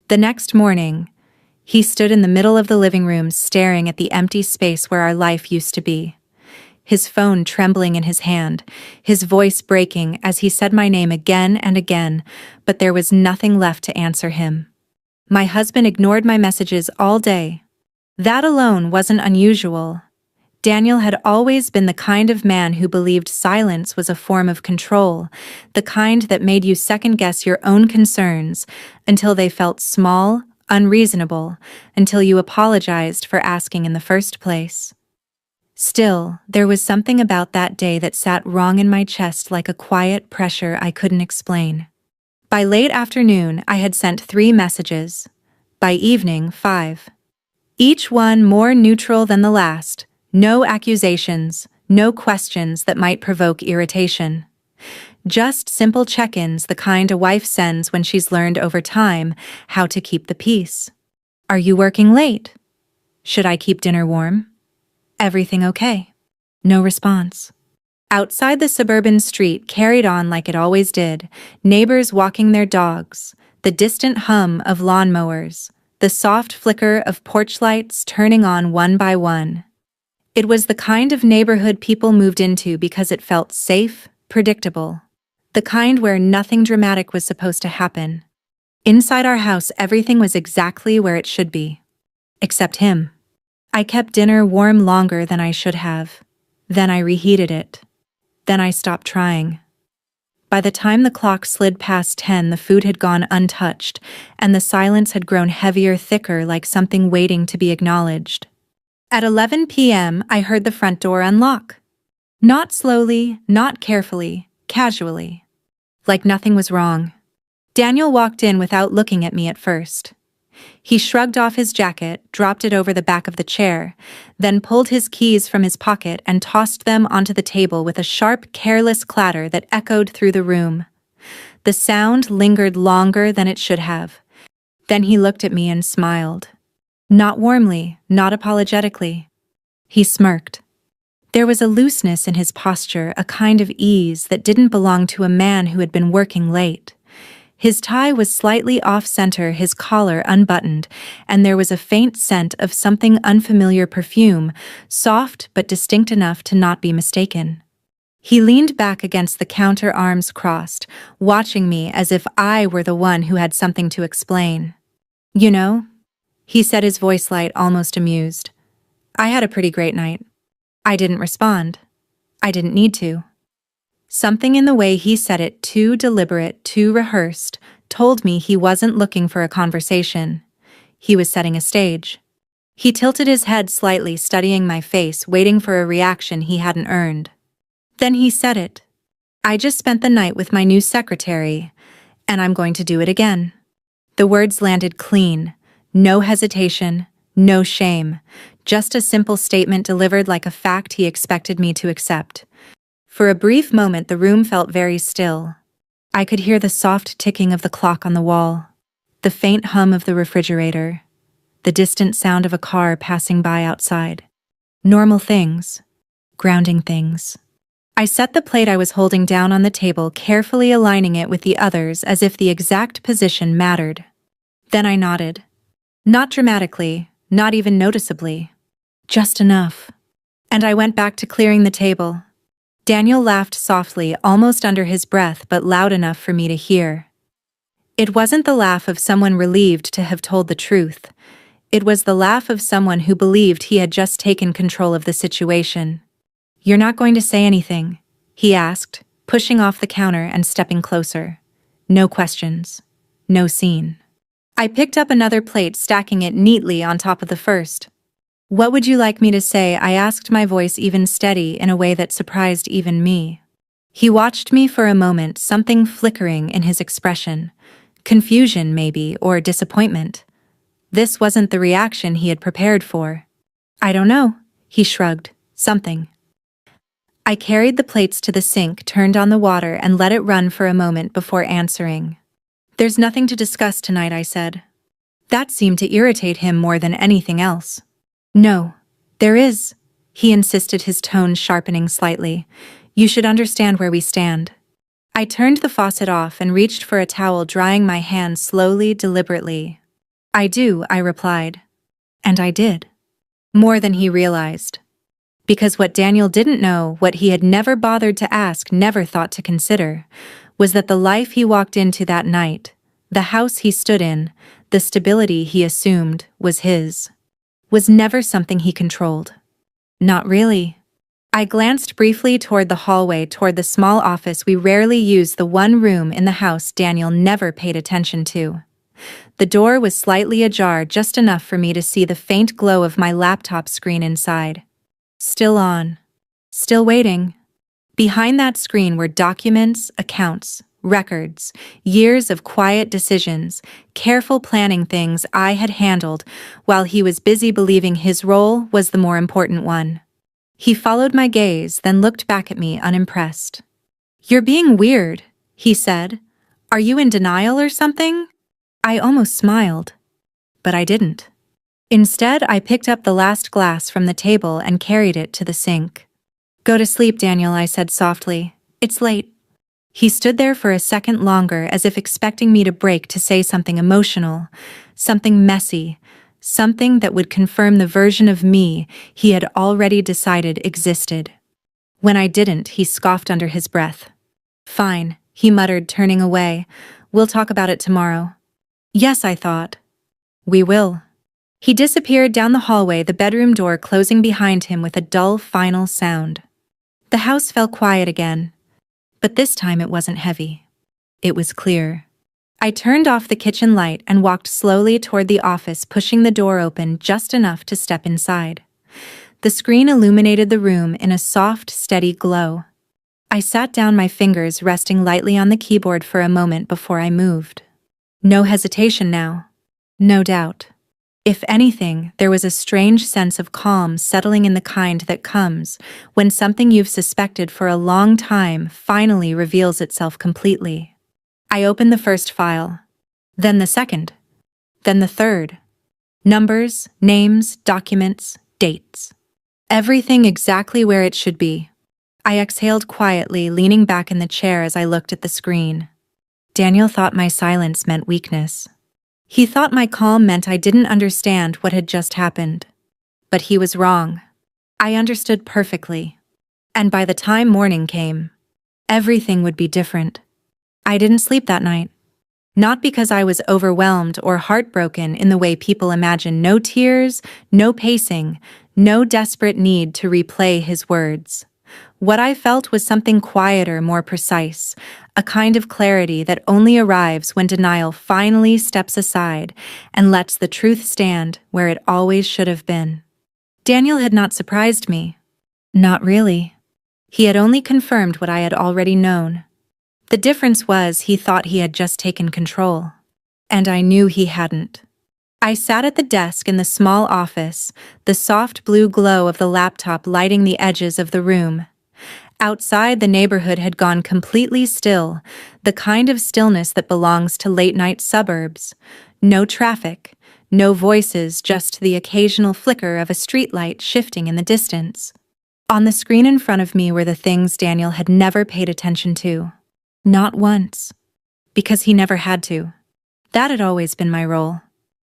The next morning, he stood in the middle of the living room staring at the empty space where our life used to be. His phone trembling in his hand, his voice breaking as he said my name again and again, but there was nothing left to answer him. My husband ignored my messages all day. That alone wasn't unusual. Daniel had always been the kind of man who believed silence was a form of control, the kind that made you second-guess your own concerns until they felt small, unreasonable, until you apologized for asking in the first place. Still, there was something about that day that sat wrong in my chest like a quiet pressure I couldn't explain. By late afternoon, I had sent 3 messages. By evening, 5. Each one more neutral than the last. No accusations, no questions that might provoke irritation. Just simple check-ins, the kind a wife sends when she's learned over time how to keep the peace. Are you working late? Should I keep dinner warm? Everything okay? No response. Outside, the suburban street carried on like it always did, neighbors walking their dogs, the distant hum of lawnmowers, the soft flicker of porch lights turning on one by one. It was the kind of neighborhood people moved into because it felt safe, predictable. The kind where nothing dramatic was supposed to happen. Inside our house, everything was exactly where it should be. Except him. I kept dinner warm longer than I should have. Then I reheated it. Then I stopped trying. By the time the clock slid past 10, the food had gone untouched, and the silence had grown heavier, thicker, like something waiting to be acknowledged. At 11 p.m., I heard the front door unlock. Not slowly, not carefully, casually. Like nothing was wrong. Daniel walked in without looking at me at first. He shrugged off his jacket, dropped it over the back of the chair, then pulled his keys from his pocket and tossed them onto the table with a sharp, careless clatter that echoed through the room. The sound lingered longer than it should have. Then he looked at me and smiled. Not warmly, not apologetically. He smirked. There was a looseness in his posture, a kind of ease that didn't belong to a man who had been working late. His tie was slightly off-center, his collar unbuttoned, and there was a faint scent of something unfamiliar perfume, soft but distinct enough to not be mistaken. He leaned back against the counter, arms crossed, watching me as if I were the one who had something to explain. You know, he said, his voice light, almost amused. I had a pretty great night. I didn't respond. I didn't need to. Something in the way he said it, too deliberate, too rehearsed, told me he wasn't looking for a conversation. He was setting a stage. He tilted his head slightly, studying my face, waiting for a reaction he hadn't earned. Then he said it. I just spent the night with my new secretary, and I'm going to do it again. The words landed clean. No hesitation, no shame, just a simple statement delivered like a fact he expected me to accept. For a brief moment, the room felt very still. I could hear the soft ticking of the clock on the wall, the faint hum of the refrigerator, the distant sound of a car passing by outside. Normal things, grounding things. I set the plate I was holding down on the table, carefully aligning it with the others as if the exact position mattered. Then I nodded. Not dramatically, not even noticeably. Just enough. And I went back to clearing the table. Daniel laughed softly, almost under his breath, but loud enough for me to hear. It wasn't the laugh of someone relieved to have told the truth. It was the laugh of someone who believed he had just taken control of the situation. You're not going to say anything? He asked, pushing off the counter and stepping closer. No questions. No scene. I picked up another plate, stacking it neatly on top of the first. What would you like me to say? I asked, my voice even steady in a way that surprised even me. He watched me for a moment, something flickering in his expression. Confusion, maybe, or disappointment. This wasn't the reaction he had prepared for. I don't know, he shrugged. Something. I carried the plates to the sink, turned on the water, and let it run for a moment before answering. There's nothing to discuss tonight, I said. That seemed to irritate him more than anything else. No, there is, he insisted, his tone sharpening slightly. You should understand where we stand. I turned the faucet off and reached for a towel, drying my hands slowly, deliberately. I do, I replied. And I did. More than he realized. Because what Daniel didn't know, what he had never bothered to ask, never thought to consider, was that the life he walked into that night, the house he stood in, the stability he assumed was his, was never something he controlled. Not really. I glanced briefly toward the hallway, toward the small office we rarely used, the one room in the house Daniel never paid attention to. The door was slightly ajar, just enough for me to see the faint glow of my laptop screen inside. Still on. Still waiting. Behind that screen were documents, accounts, records, years of quiet decisions, careful planning, things I had handled while he was busy believing his role was the more important one. He followed my gaze, then looked back at me unimpressed. "You're being weird," he said. "Are you in denial or something?" I almost smiled, but I didn't. Instead, I picked up the last glass from the table and carried it to the sink. "Go to sleep, Daniel," I said softly. "It's late." He stood there for a second longer, as if expecting me to break, to say something emotional, something messy, something that would confirm the version of me he had already decided existed. When I didn't, he scoffed under his breath. "Fine," he muttered, turning away. "We'll talk about it tomorrow." Yes, I thought. We will. He disappeared down the hallway, the bedroom door closing behind him with a dull final sound. The house fell quiet again, but this time it wasn't heavy. It was clear. I turned off the kitchen light and walked slowly toward the office, pushing the door open just enough to step inside. The screen illuminated the room in a soft, steady glow. I sat down, my fingers resting lightly on the keyboard for a moment before I moved. No hesitation now. No doubt. If anything, there was a strange sense of calm settling in, the kind that comes when something you've suspected for a long time finally reveals itself completely. I opened the first file, then the second, then the third. Numbers, names, documents, dates. Everything exactly where it should be. I exhaled quietly, leaning back in the chair as I looked at the screen. Daniel thought my silence meant weakness. He thought my calm meant I didn't understand what had just happened. But he was wrong. I understood perfectly. And by the time morning came, everything would be different. I didn't sleep that night. Not because I was overwhelmed or heartbroken in the way people imagine. No tears, no pacing, no desperate need to replay his words. What I felt was something quieter, more precise, a kind of clarity that only arrives when denial finally steps aside and lets the truth stand where it always should have been. Daniel had not surprised me. Not really. He had only confirmed what I had already known. The difference was he thought he had just taken control. And I knew he hadn't. I sat at the desk in the small office, the soft blue glow of the laptop lighting the edges of the room. Outside, the neighborhood had gone completely still, the kind of stillness that belongs to late-night suburbs. No traffic, no voices, just the occasional flicker of a streetlight shifting in the distance. On the screen in front of me were the things Daniel had never paid attention to. Not once. Because he never had to. That had always been my role.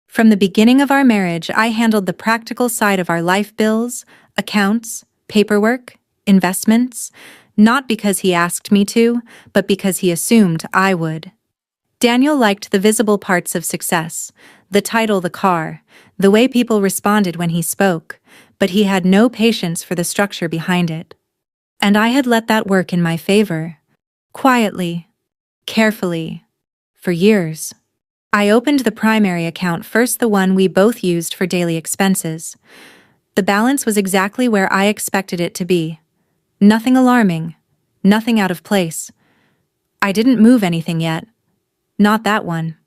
From the beginning of our marriage, I handled the practical side of our life: bills, accounts, paperwork, investments, not because he asked me to, but because he assumed I would. Daniel liked the visible parts of success, the title, the car, the way people responded when he spoke, but he had no patience for the structure behind it. And I had let that work in my favor. Quietly, carefully, for years. I opened the primary account first, the one we both used for daily expenses. The balance was exactly where I expected it to be. Nothing alarming, nothing out of place. I didn't move anything yet. Not that one.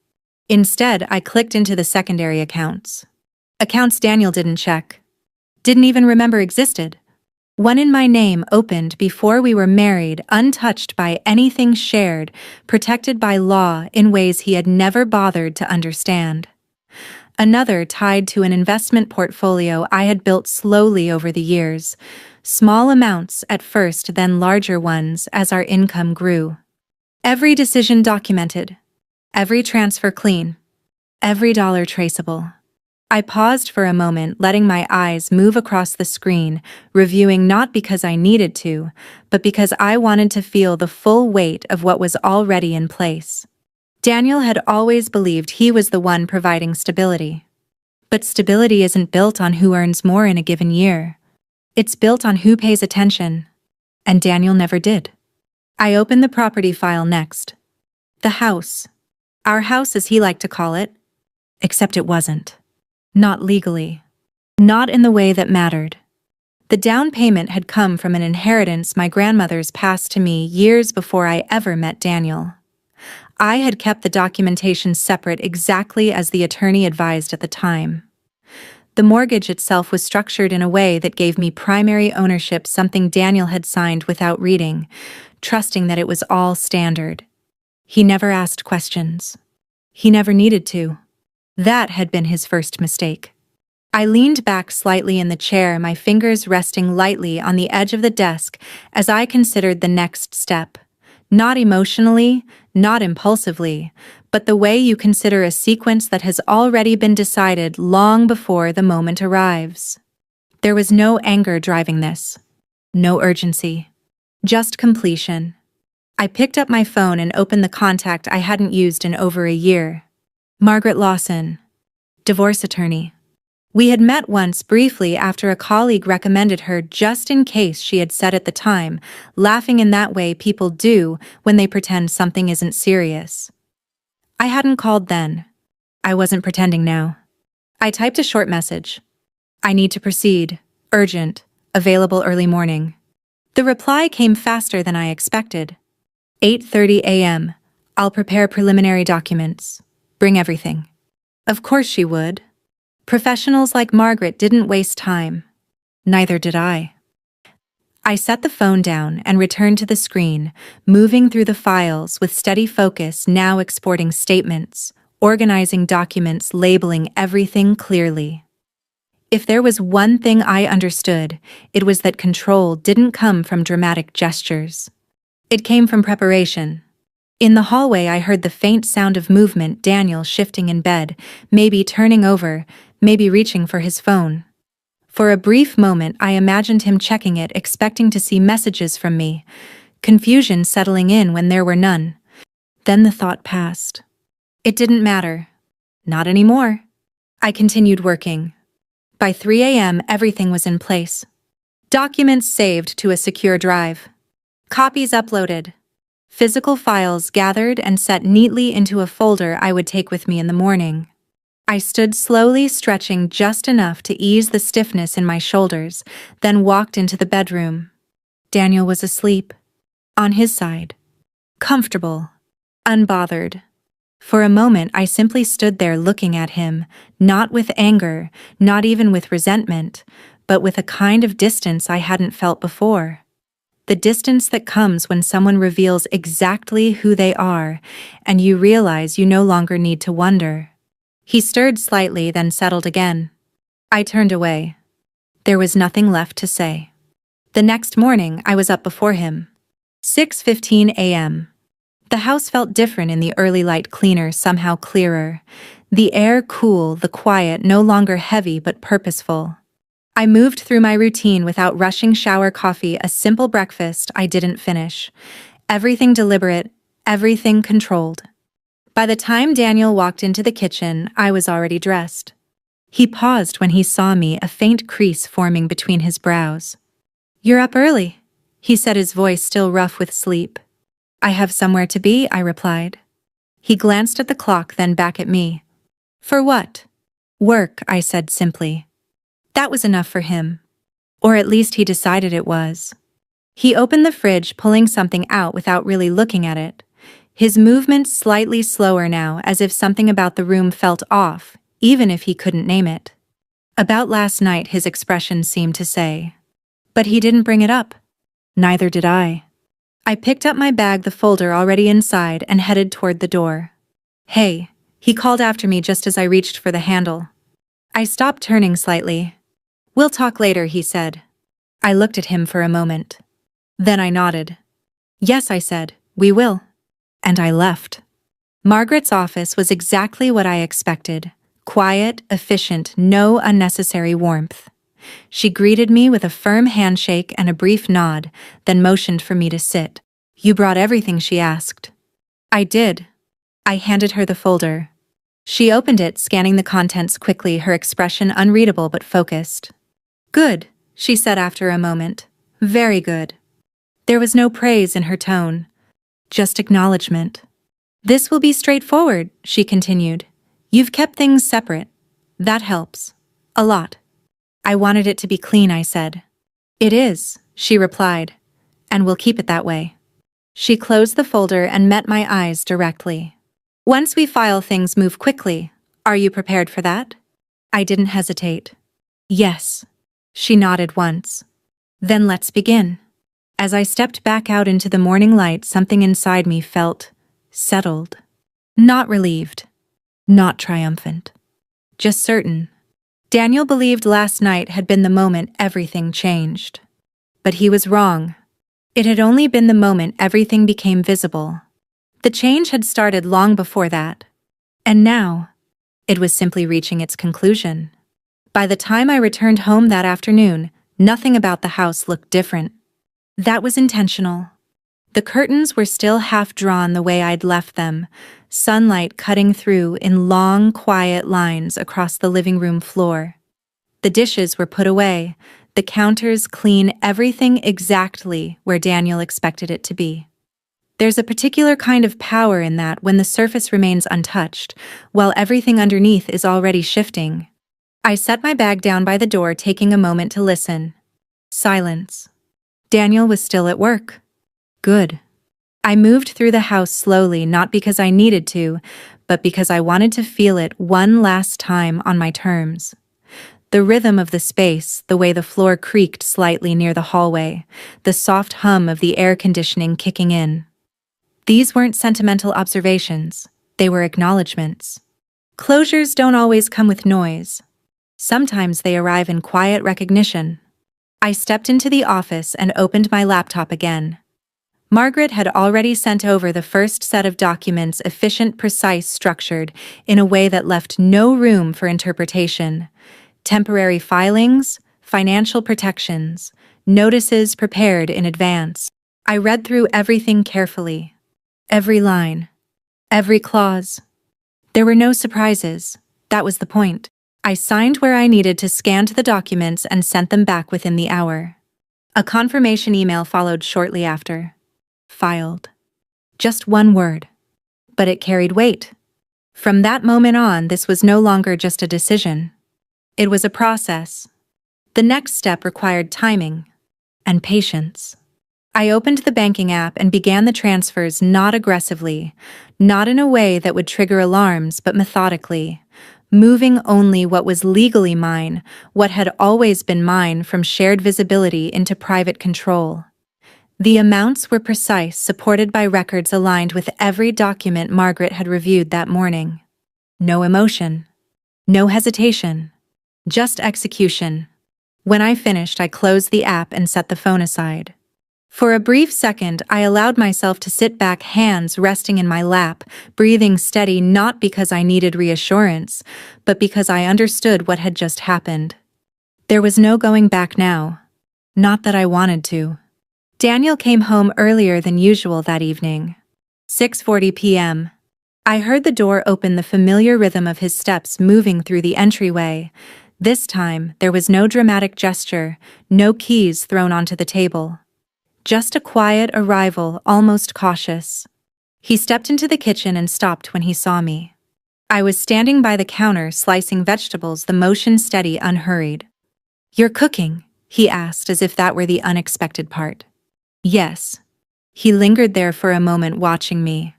Instead, I clicked into the secondary accounts. Accounts Daniel didn't check. Didn't even remember existed. One in my name, opened before we were married, untouched by anything shared, protected by law in ways he had never bothered to understand. Another tied to an investment portfolio I had built slowly over the years, small amounts at first, then larger ones as our income grew. Every decision documented, every transfer clean, every dollar traceable. I paused for a moment, letting my eyes move across the screen, reviewing not because I needed to, but because I wanted to feel the full weight of what was already in place. Daniel had always believed he was the one providing stability. But stability isn't built on who earns more in a given year. It's built on who pays attention. And Daniel never did. I opened the property file next. The house. Our house, as he liked to call it. Except it wasn't. Not legally. Not in the way that mattered. The down payment had come from an inheritance my grandmother's passed to me years before I ever met Daniel. I had kept the documentation separate exactly as the attorney advised at the time. The mortgage itself was structured in a way that gave me primary ownership, something Daniel had signed without reading, trusting that it was all standard. He never asked questions. He never needed to. That had been his first mistake. I leaned back slightly in the chair, my fingers resting lightly on the edge of the desk as I considered the next step. Not emotionally, not impulsively, but the way you consider a sequence that has already been decided long before the moment arrives. There was no anger driving this. No urgency. Just completion. I picked up my phone and opened the contact I hadn't used in over a year. Margaret Lawson, divorce attorney. We had met once briefly after a colleague recommended her just in case, she had said at the time, laughing in that way people do when they pretend something isn't serious. I hadn't called then. I wasn't pretending now. I typed a short message. I need to proceed. Urgent. Available early morning. The reply came faster than I expected. 8:30 a.m. I'll prepare preliminary documents. Bring everything. Of course she would. Professionals like Margaret didn't waste time. Neither did I. I set the phone down and returned to the screen, moving through the files with steady focus, now exporting statements, organizing documents, labeling everything clearly. If there was one thing I understood, it was that control didn't come from dramatic gestures. It came from preparation. In the hallway, I heard the faint sound of movement, Daniel shifting in bed, maybe turning over, maybe reaching for his phone. For a brief moment, I imagined him checking it, expecting to see messages from me, confusion settling in when there were none. Then the thought passed. It didn't matter. Not anymore. I continued working. By 3 a.m., everything was in place. Documents saved to a secure drive. Copies uploaded. Physical files gathered and set neatly into a folder I would take with me in the morning. I stood slowly, stretching just enough to ease the stiffness in my shoulders, then walked into the bedroom. Daniel was asleep. On his side. Comfortable. Unbothered. For a moment, I simply stood there looking at him, not with anger, not even with resentment, but with a kind of distance I hadn't felt before. The distance that comes when someone reveals exactly who they are, and you realize you no longer need to wonder. He stirred slightly, then settled again. I turned away. There was nothing left to say. The next morning, I was up before him. 6:15 a.m. The house felt different in the early light, cleaner, somehow clearer. The air cool, the quiet no longer heavy but purposeful. I moved through my routine without rushing. Shower, coffee, a simple breakfast I didn't finish. Everything deliberate, everything controlled. By the time Daniel walked into the kitchen, I was already dressed. He paused when he saw me, a faint crease forming between his brows. "You're up early," he said, his voice still rough with sleep. "I have somewhere to be," I replied. He glanced at the clock, then back at me. "For what?" "Work," I said simply. That was enough for him. Or at least he decided it was. He opened the fridge, pulling something out without really looking at it. His movements slightly slower now, as if something about the room felt off, even if he couldn't name it. About last night, his expression seemed to say. But he didn't bring it up. Neither did I. I picked up my bag, the folder already inside, and headed toward the door. "Hey," he called after me just as I reached for the handle. I stopped, turning slightly. "We'll talk later," he said. I looked at him for a moment. Then I nodded. "Yes," I said, "we will." And I left. Margaret's office was exactly what I expected. Quiet, efficient, no unnecessary warmth. She greeted me with a firm handshake and a brief nod, then motioned for me to sit. "You brought everything?" she asked. "I did." I handed her the folder. She opened it, scanning the contents quickly, her expression unreadable but focused. "Good," she said after a moment. "Very good." There was no praise in her tone, just acknowledgement. "This will be straightforward," she continued. "You've kept things separate. That helps. A lot." "I wanted it to be clean," I said. "It is," she replied, "and we'll keep it that way." She closed the folder and met my eyes directly. "Once we file, things move quickly. Are you prepared for that?" I didn't hesitate. "Yes." She nodded once. "Then let's begin." As I stepped back out into the morning light, something inside me felt settled. Not relieved. Not triumphant. Just certain. Daniel believed last night had been the moment everything changed. But he was wrong. It had only been the moment everything became visible. The change had started long before that. And now, it was simply reaching its conclusion. By the time I returned home that afternoon, nothing about the house looked different. That was intentional. The curtains were still half drawn the way I'd left them, sunlight cutting through in long, quiet lines across the living room floor. The dishes were put away, the counters clean, everything exactly where Daniel expected it to be. There's a particular kind of power in that when the surface remains untouched, while everything underneath is already shifting. I set my bag down by the door, taking a moment to listen. Silence. Daniel was still at work. Good. I moved through the house slowly, not because I needed to, but because I wanted to feel it one last time on my terms. The rhythm of the space, the way the floor creaked slightly near the hallway, the soft hum of the air conditioning kicking in. These weren't sentimental observations, they were acknowledgments. Closures don't always come with noise. Sometimes they arrive in quiet recognition. I stepped into the office and opened my laptop again. Margaret had already sent over the first set of documents, efficient, precise, structured, in a way that left no room for interpretation. Temporary filings, financial protections, notices prepared in advance. I read through everything carefully. Every line. Every clause. There were no surprises. That was the point. I signed where I needed to, scanned the documents, and sent them back within the hour. A confirmation email followed shortly after. Filed. Just one word. But it carried weight. From that moment on, this was no longer just a decision. It was a process. The next step required timing and patience. I opened the banking app and began the transfers, not aggressively, not in a way that would trigger alarms, but methodically, moving only what was legally mine, what had always been mine, from shared visibility into private control. The amounts were precise, supported by records aligned with every document Margaret had reviewed that morning. No emotion. No hesitation. Just execution. When I finished, I closed the app and set the phone aside. For a brief second, I allowed myself to sit back, hands resting in my lap, breathing steady, not because I needed reassurance, but because I understood what had just happened. There was no going back now. Not that I wanted to. Daniel came home earlier than usual that evening. 6:40 p.m. I heard the door open, the familiar rhythm of his steps moving through the entryway. This time, there was no dramatic gesture, no keys thrown onto the table. Just a quiet arrival, almost cautious. He stepped into the kitchen and stopped when he saw me. I was standing by the counter, slicing vegetables, the motion steady, unhurried. "You're cooking?" he asked, as if that were the unexpected part. "Yes." He lingered there for a moment, watching me.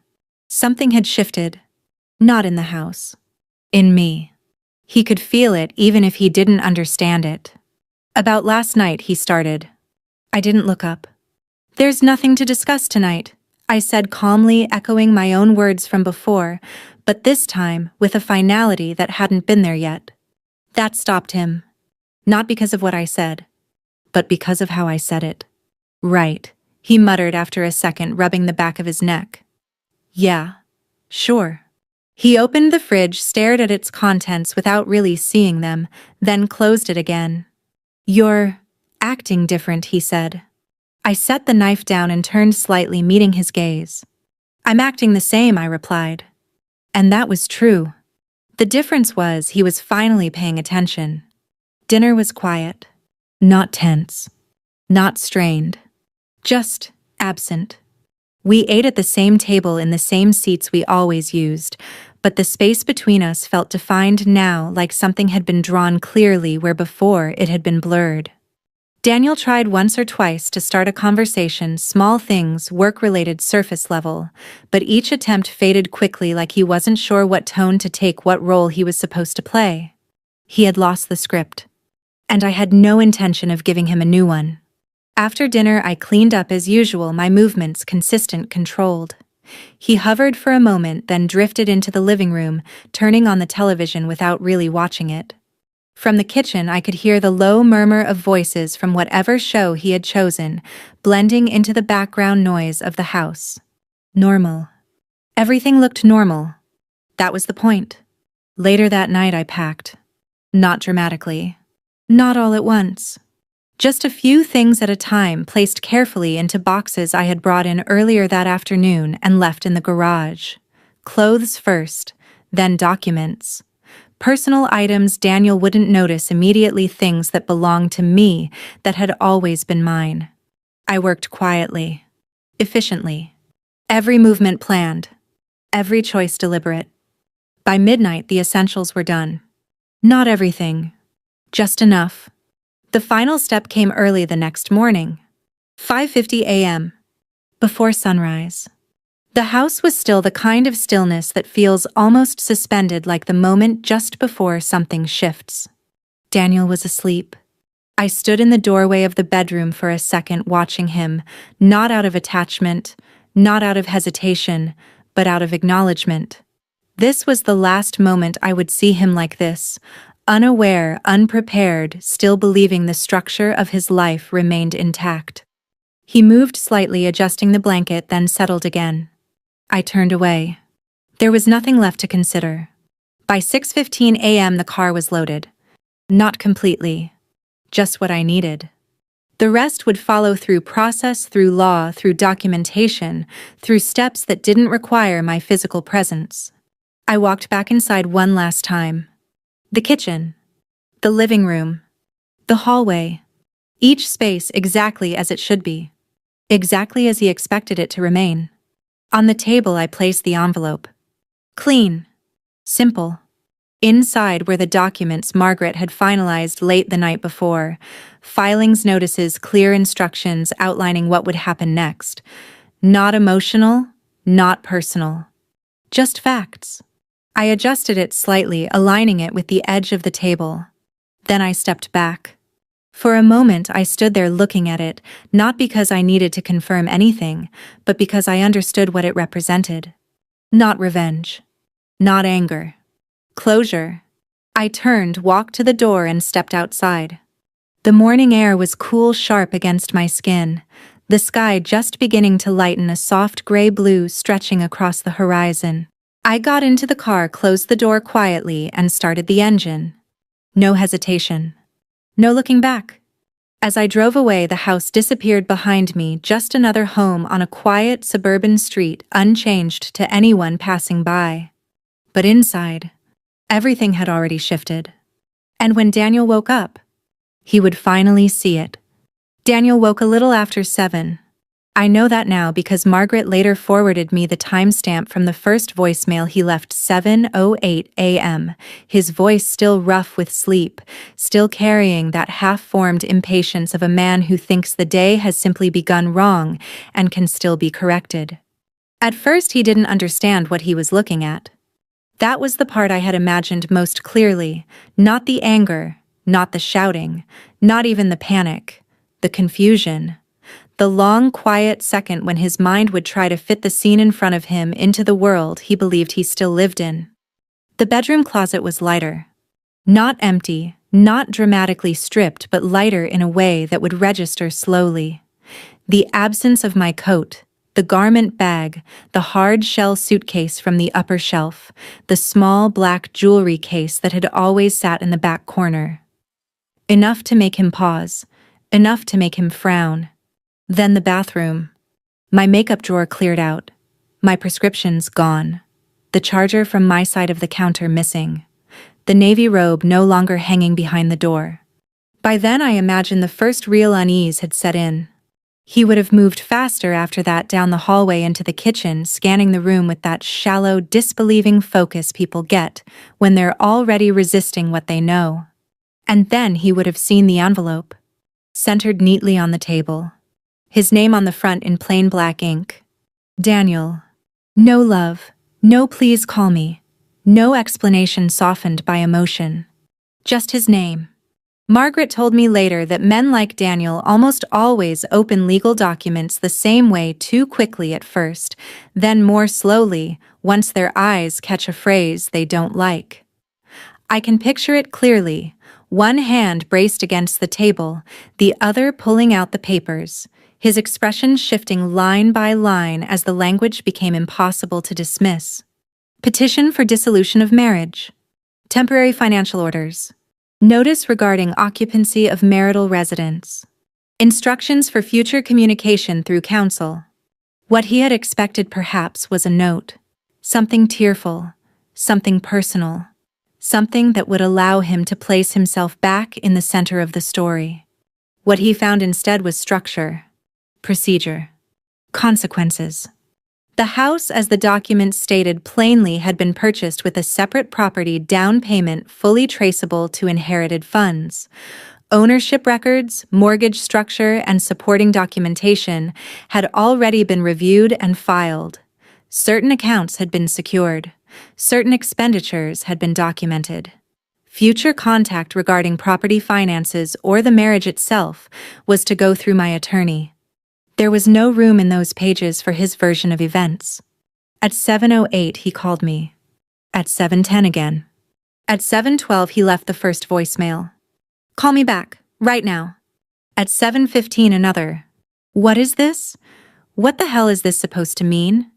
Something had shifted. Not in the house. In me. He could feel it, even if he didn't understand it. "About last night," he started. I didn't look up. "There's nothing to discuss tonight," I said calmly, echoing my own words from before, but this time with a finality that hadn't been there yet. That stopped him. Not because of what I said, but because of how I said it. "Right," he muttered after a second, rubbing the back of his neck. "Yeah. Sure. He opened the fridge, stared at its contents without really seeing them, then closed it again. You're acting different, he said. I set the knife down and turned slightly, meeting his gaze. I'm acting the same, I replied. And that was true. The difference was he was finally paying attention. Dinner was quiet. Not tense. Not strained. Just absent. We ate at the same table in the same seats we always used, but the space between us felt defined now, like something had been drawn clearly where before it had been blurred. Daniel tried once or twice to start a conversation, small things, work-related, surface level, but each attempt faded quickly, like he wasn't sure what tone to take, what role he was supposed to play. He had lost the script, and I had no intention of giving him a new one. After dinner, I cleaned up as usual, my movements consistent, controlled. He hovered for a moment, then drifted into the living room, turning on the television without really watching it. From the kitchen, I could hear the low murmur of voices from whatever show he had chosen, blending into the background noise of the house. Normal. Everything looked normal. That was the point. Later that night, I packed. Not dramatically. Not all at once. Just a few things at a time, placed carefully into boxes I had brought in earlier that afternoon and left in the garage. Clothes first, then documents. Personal items Daniel wouldn't notice immediately, things that belonged to me, that had always been mine. I worked quietly, efficiently. Every movement planned, every choice deliberate. By midnight, the essentials were done. Not everything, just enough. The final step came early the next morning, 5:50 a.m., before sunrise. The house was still, the kind of stillness that feels almost suspended, like the moment just before something shifts. Daniel was asleep. I stood in the doorway of the bedroom for a second, watching him, not out of attachment, not out of hesitation, but out of acknowledgement. This was the last moment I would see him like this, unaware, unprepared, still believing the structure of his life remained intact. He moved slightly, adjusting the blanket, then settled again. I turned away. There was nothing left to consider. By 6:15 a.m. the car was loaded. Not completely. Just what I needed. The rest would follow through process, through law, through documentation, through steps that didn't require my physical presence. I walked back inside one last time. The kitchen, the living room, the hallway, each space exactly as it should be, exactly as he expected it to remain. On the table, I placed the envelope. Clean, simple. Inside were the documents Margaret had finalized late the night before, filings, notices, clear instructions outlining what would happen next. Not emotional, not personal. Just facts. I adjusted it slightly, aligning it with the edge of the table. Then I stepped back. For a moment, I stood there looking at it, not because I needed to confirm anything, but because I understood what it represented. Not revenge. Not anger. Closure. I turned, walked to the door, and stepped outside. The morning air was cool, sharp against my skin, the sky just beginning to lighten, a soft gray blue stretching across the horizon. I got into the car, closed the door quietly, and started the engine. No hesitation. No looking back. As I drove away, the house disappeared behind me, just another home on a quiet suburban street, unchanged to anyone passing by. But inside, everything had already shifted. And when Daniel woke up, he would finally see it. Daniel woke a little after 7. I know that now because Margaret later forwarded me the timestamp from the first voicemail he left, 7:08 a.m., his voice still rough with sleep, still carrying that half-formed impatience of a man who thinks the day has simply begun wrong and can still be corrected. At first he didn't understand what he was looking at. That was the part I had imagined most clearly, not the anger, not the shouting, not even the panic, the confusion. The long, quiet second when his mind would try to fit the scene in front of him into the world he believed he still lived in. The bedroom closet was lighter. Not empty, not dramatically stripped, but lighter in a way that would register slowly. The absence of my coat, The garment bag, the hard-shell suitcase from the upper shelf, the small black jewelry case that had always sat in the back corner. Enough to make him pause, enough to make him frown. Then the bathroom. My makeup drawer cleared out. My prescriptions gone. The charger from my side of the counter missing. The navy robe no longer hanging behind the door. By then I imagined the first real unease had set in. He would have moved faster after that down the hallway into the kitchen, scanning the room with that shallow, disbelieving focus people get when they're already resisting what they know. And then he would have seen the envelope, centered neatly on the table. His name on the front in plain black ink. Daniel. No love, no please call me, no explanation softened by emotion. Just his name. Margaret told me later that men like Daniel almost always open legal documents the same way too quickly at first, then more slowly once their eyes catch a phrase they don't like. I can picture it clearly, one hand braced against the table, the other pulling out the papers, his expression shifting line by line as the language became impossible to dismiss. Petition for dissolution of marriage. Temporary financial orders. Notice regarding occupancy of marital residence. Instructions for future communication through counsel. What he had expected perhaps was a note. Something tearful, something personal, something that would allow him to place himself back in the center of the story. What he found instead was structure, procedure, consequences. The house, as the document stated plainly, had been purchased with a separate property down payment fully traceable to inherited funds. Ownership records, mortgage structure, and supporting documentation had already been reviewed and filed. Certain accounts had been secured. Certain expenditures had been documented. Future contact regarding property finances or the marriage itself was to go through my attorney. There was no room in those pages for his version of events. At 7:08 he called me. At 7:10 again. At 7:12 he left the first voicemail. Call me back, right now. At 7:15 another. What is this? What the hell is this supposed to mean?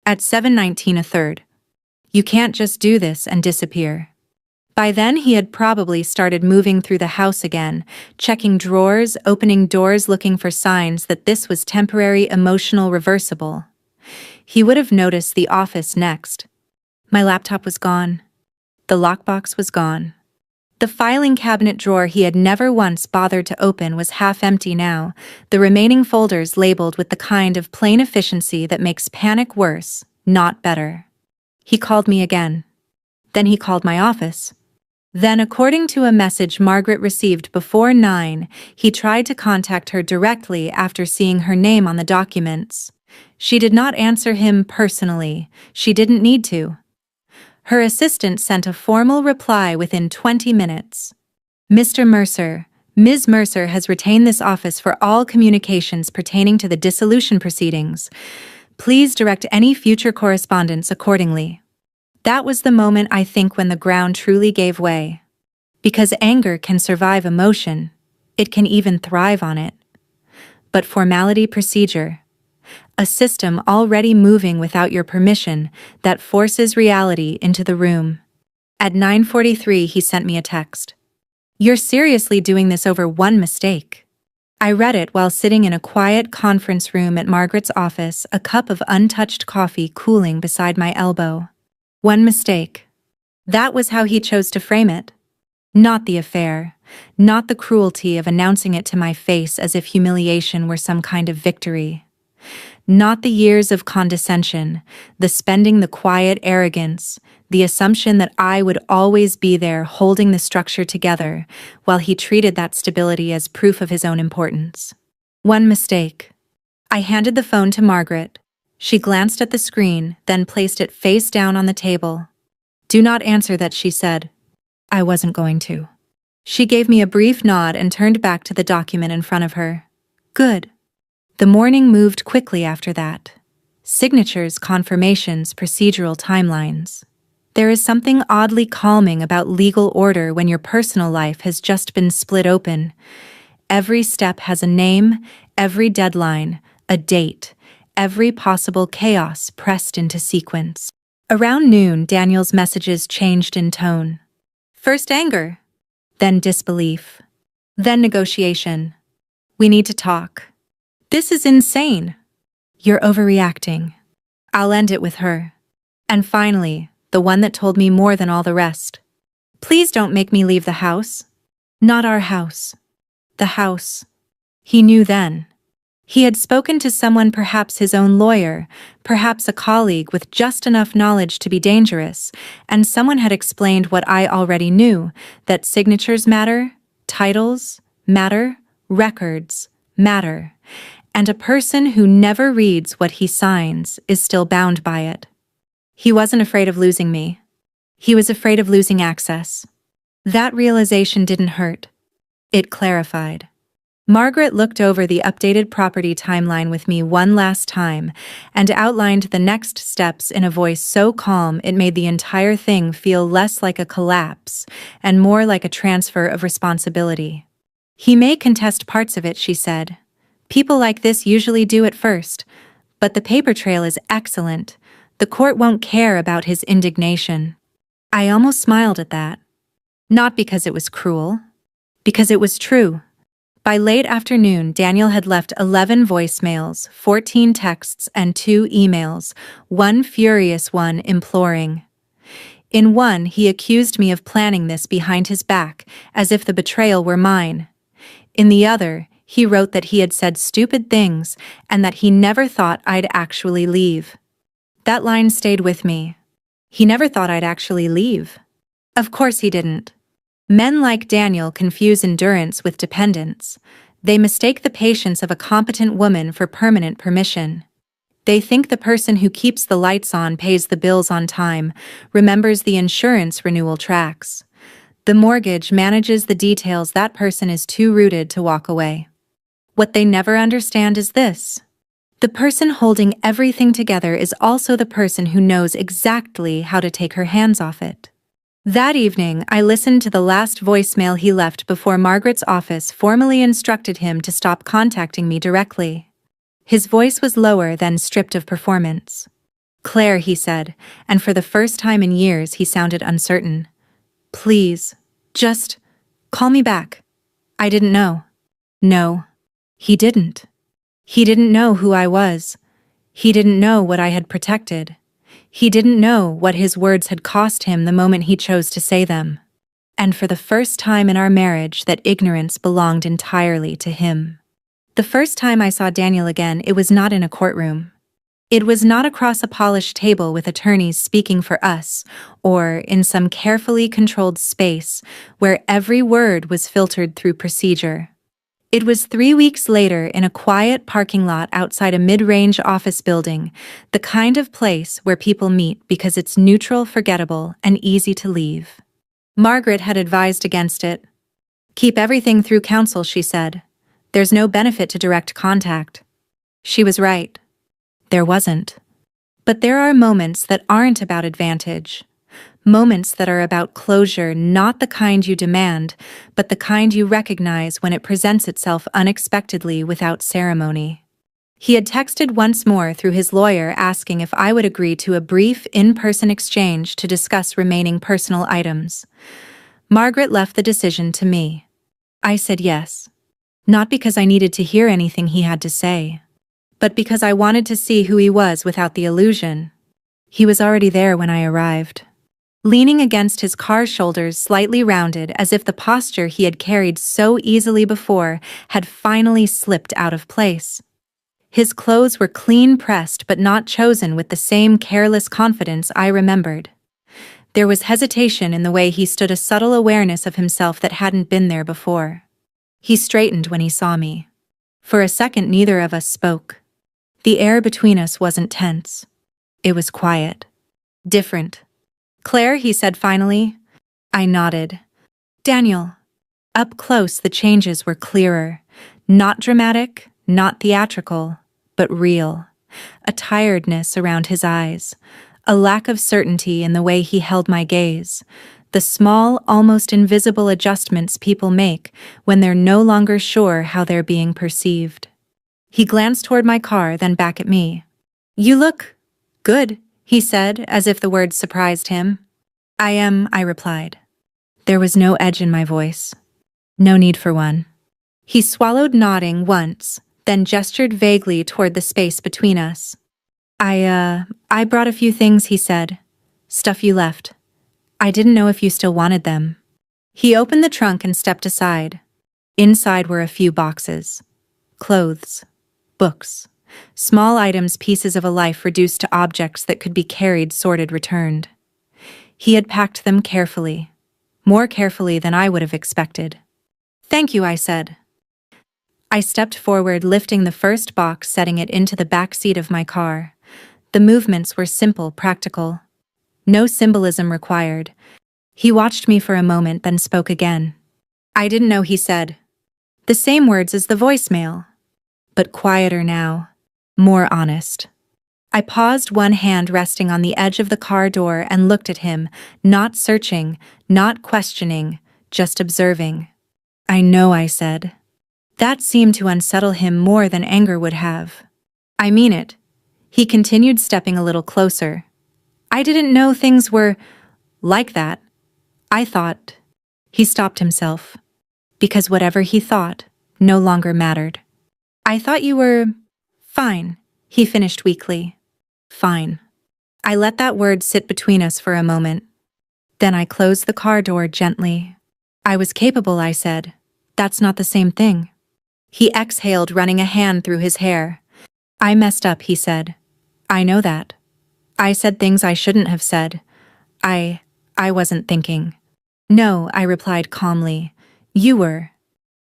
At 7:19 a third. You can't just do this and disappear. By then he had probably started moving through the house again, checking drawers, opening doors, looking for signs that this was temporary, emotional, reversible. He would have noticed the office next. My laptop was gone. The lockbox was gone. The filing cabinet drawer he had never once bothered to open was half empty now, the remaining folders labeled with the kind of plain efficiency that makes panic worse, not better. He called me again. Then he called my office. Then, according to a message Margaret received before 9, he tried to contact her directly after seeing her name on the documents. She did not answer him personally. She didn't need to. Her assistant sent a formal reply within 20 minutes. Mr. Mercer, Ms. Mercer has retained this office for all communications pertaining to the dissolution proceedings. Please direct any future correspondence accordingly. That was the moment, I think, when the ground truly gave way. Because anger can survive emotion. It can even thrive on it. But formality, procedure, a system already moving without your permission that forces reality into the room. At 9:43 he sent me a text. You're seriously doing this over one mistake. I read it while sitting in a quiet conference room at Margaret's office, a cup of untouched coffee cooling beside my elbow. One mistake. That was how he chose to frame it. Not the affair, not the cruelty of announcing it to my face as if humiliation were some kind of victory. Not the years of condescension, the spending the quiet arrogance, the assumption that I would always be there holding the structure together, while he treated that stability as proof of his own importance. One mistake. I handed the phone to Margaret. She glanced at the screen, then placed it face down on the table. Do not answer that, she said. I wasn't going to. She gave me a brief nod and turned back to the document in front of her. Good. The morning moved quickly after that. Signatures, confirmations, procedural timelines. There is something oddly calming about legal order when your personal life has just been split open. Every step has a name, every deadline, a date. every possible chaos pressed into sequence. Around noon, Daniel's messages changed in tone. First anger, then disbelief, then negotiation. We need to talk. This is insane. You're overreacting. I'll end it with her. And finally, the one that told me more than all the rest. Please don't make me leave the house. Not our house. The house. He knew then. He had spoken to someone, perhaps his own lawyer, perhaps a colleague with just enough knowledge to be dangerous, and someone had explained what I already knew, that signatures matter, titles matter, records matter, and a person who never reads what he signs is still bound by it. He wasn't afraid of losing me. He was afraid of losing access. That realization didn't hurt. It clarified. Margaret looked over the updated property timeline with me one last time and outlined the next steps in a voice so calm it made the entire thing feel less like a collapse and more like a transfer of responsibility. He may contest parts of it, she said. People like this usually do at first, but the paper trail is excellent. The court won't care about his indignation. I almost smiled at that. Not because it was cruel, because it was true. By late afternoon, Daniel had left 11 voicemails, 14 texts, and 2 emails, one furious one imploring. In one, he accused me of planning this behind his back, as if the betrayal were mine. In the other, he wrote that he had said stupid things and that he never thought I'd actually leave. That line stayed with me. He never thought I'd actually leave. Of course he didn't. Men like Daniel confuse endurance with dependence. They mistake the patience of a competent woman for permanent permission. They think the person who keeps the lights on pays the bills on time, remembers the insurance renewal tracks. The mortgage manages the details. That person is too rooted to walk away. What they never understand is this. The person holding everything together is also the person who knows exactly how to take her hands off it. That evening, I listened to the last voicemail he left before Margaret's office formally instructed him to stop contacting me directly. His voice was lower than stripped of performance. Claire, he said, and for the first time in years he sounded uncertain. Please, just call me back. I didn't know. No, he didn't. He didn't know who I was. He didn't know what I had protected. He didn't know what his words had cost him the moment he chose to say them. And for the first time in our marriage, that ignorance belonged entirely to him. The first time I saw Daniel again, it was not in a courtroom. It was not across a polished table with attorneys speaking for us, or in some carefully controlled space where every word was filtered through procedure. It was 3 weeks later in a quiet parking lot outside a mid-range office building, the kind of place where people meet because it's neutral, forgettable, and easy to leave. Margaret had advised against it. Keep everything through counsel, she said. There's no benefit to direct contact. She was right. There wasn't. But there are moments that aren't about advantage. Moments that are about closure, not the kind you demand, but the kind you recognize when it presents itself unexpectedly without ceremony. He had texted once more through his lawyer asking if I would agree to a brief in-person exchange to discuss remaining personal items. Margaret left the decision to me. I said yes. Not because I needed to hear anything he had to say, but because I wanted to see who he was without the illusion. He was already there when I arrived. Leaning against his car's shoulders, slightly rounded as if the posture he had carried so easily before had finally slipped out of place. His clothes were clean-pressed but not chosen with the same careless confidence I remembered. There was hesitation in the way he stood, a subtle awareness of himself that hadn't been there before. He straightened when he saw me. For a second, neither of us spoke. The air between us wasn't tense. It was quiet. Different. Claire, he said finally. I nodded. Daniel. Up close, the changes were clearer. Not dramatic, not theatrical, but real. A tiredness around his eyes. A lack of certainty in the way he held my gaze. The small, almost invisible adjustments people make when they're no longer sure how they're being perceived. He glanced toward my car, then back at me. You look good, he said, as if the words surprised him. I am, I replied. There was no edge in my voice. No need for one. He swallowed, nodding once, then gestured vaguely toward the space between us. I brought a few things, he said. Stuff you left. I didn't know if you still wanted them. He opened the trunk and stepped aside. Inside were a few boxes. Clothes. Books. Small items, pieces of a life reduced to objects that could be carried, sorted, returned. He had packed them carefully. More carefully than I would have expected. Thank you, I said. I stepped forward, lifting the first box, setting it into the back seat of my car. The movements were simple, practical. No symbolism required. He watched me for a moment, then spoke again. I didn't know, he said. The same words as the voicemail, but quieter now, more honest. I paused, one hand resting on the edge of the car door, and looked at him, not searching, not questioning, just observing. I know, I said. That seemed to unsettle him more than anger would have. I mean it. He continued, stepping a little closer. I didn't know things were like that. I thought. He stopped himself. Because whatever he thought no longer mattered. I thought you were fine, he finished weakly. Fine. I let that word sit between us for a moment. Then I closed the car door gently. I was capable, I said. That's not the same thing. He exhaled, running a hand through his hair. I messed up, he said. I know that. I said things I shouldn't have said. I wasn't thinking. No, I replied calmly. You were.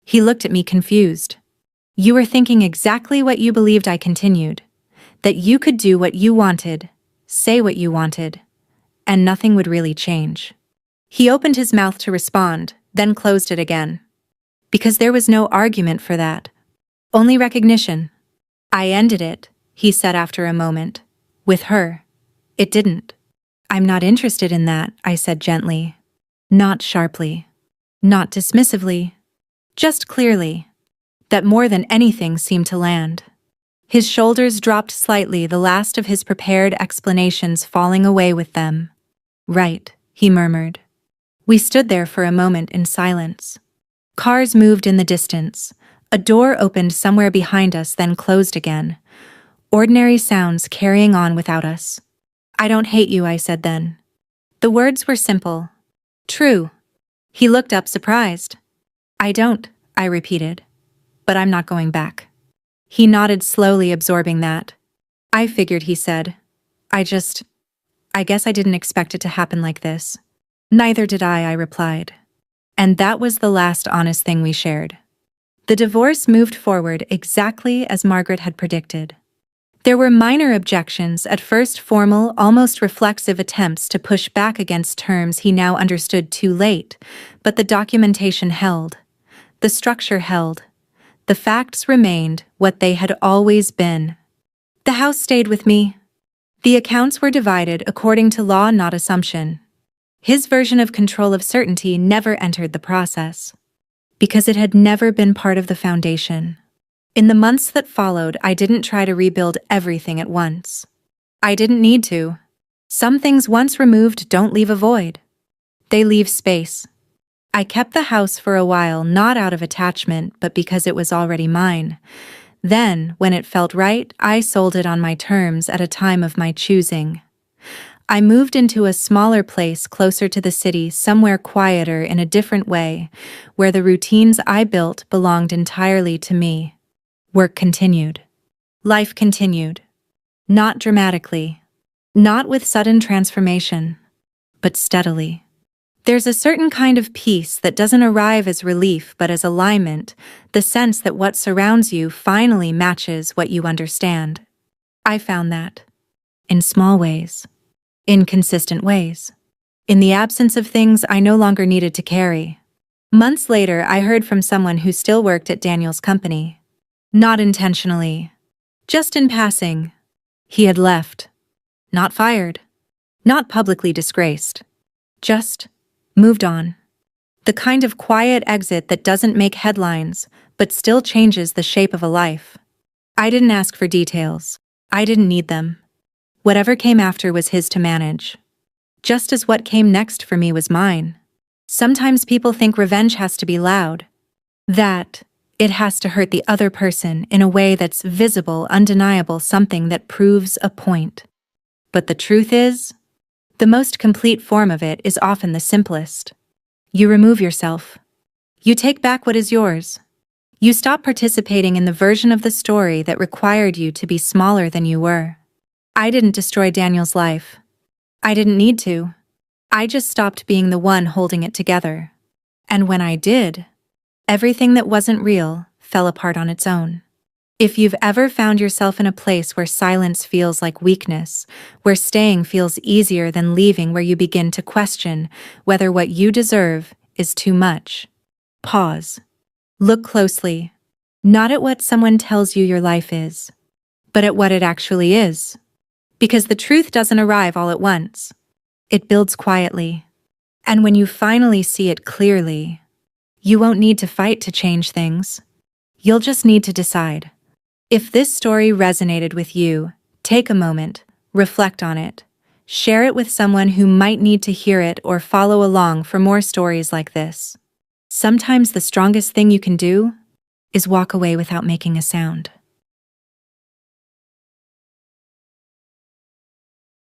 He looked at me confused. You were thinking exactly what you believed, I continued. That you could do what you wanted, say what you wanted, and nothing would really change. He opened his mouth to respond, then closed it again. Because there was no argument for that. Only recognition. I ended it, he said after a moment. With her. It didn't. I'm not interested in that, I said gently. Not sharply. Not dismissively. Just clearly. That more than anything seemed to land. His shoulders dropped slightly, the last of his prepared explanations falling away with them. Right, he murmured. We stood there for a moment in silence. Cars moved in the distance. A door opened somewhere behind us, then closed again. Ordinary sounds carrying on without us. I don't hate you, I said then. The words were simple. True. He looked up, surprised. I don't, I repeated. But I'm not going back. He nodded slowly, absorbing that. I figured, he said. I guess I didn't expect it to happen like this. Neither did I replied. And that was the last honest thing we shared. The divorce moved forward exactly as Margaret had predicted. There were minor objections, at first formal, almost reflexive attempts to push back against terms he now understood too late, but the documentation held. The structure held. The facts remained what they had always been. The house stayed with me. The accounts were divided according to law, not assumption. His version of control of certainty never entered the process. Because it had never been part of the foundation. In the months that followed, I didn't try to rebuild everything at once. I didn't need to. Some things once removed don't leave a void. They leave space. I kept the house for a while, not out of attachment, but because it was already mine. Then, when it felt right, I sold it on my terms at a time of my choosing. I moved into a smaller place closer to the city, somewhere quieter in a different way, where the routines I built belonged entirely to me. Work continued. Life continued. Not dramatically. Not with sudden transformation. But steadily. There's a certain kind of peace that doesn't arrive as relief but as alignment, the sense that what surrounds you finally matches what you understand. I found that. In small ways. In consistent ways. In the absence of things I no longer needed to carry. Months later, I heard from someone who still worked at Daniel's company. Not intentionally. Just in passing. He had left. Not fired. Not publicly disgraced. Just moved on. The kind of quiet exit that doesn't make headlines, but still changes the shape of a life. I didn't ask for details. I didn't need them. Whatever came after was his to manage. Just as what came next for me was mine. Sometimes people think revenge has to be loud. That it has to hurt the other person in a way that's visible, undeniable, something that proves a point. But the truth is, the most complete form of it is often the simplest. You remove yourself. You take back what is yours. You stop participating in the version of the story that required you to be smaller than you were. I didn't destroy Daniel's life. I didn't need to. I just stopped being the one holding it together. And when I did, everything that wasn't real fell apart on its own. If you've ever found yourself in a place where silence feels like weakness, where staying feels easier than leaving, where you begin to question whether what you deserve is too much, pause. Look closely, not at what someone tells you your life is, but at what it actually is. Because the truth doesn't arrive all at once. It builds quietly. And when you finally see it clearly, you won't need to fight to change things. You'll just need to decide. If this story resonated with you, take a moment, reflect on it, share it with someone who might need to hear it, or follow along for more stories like this. Sometimes the strongest thing you can do is walk away without making a sound.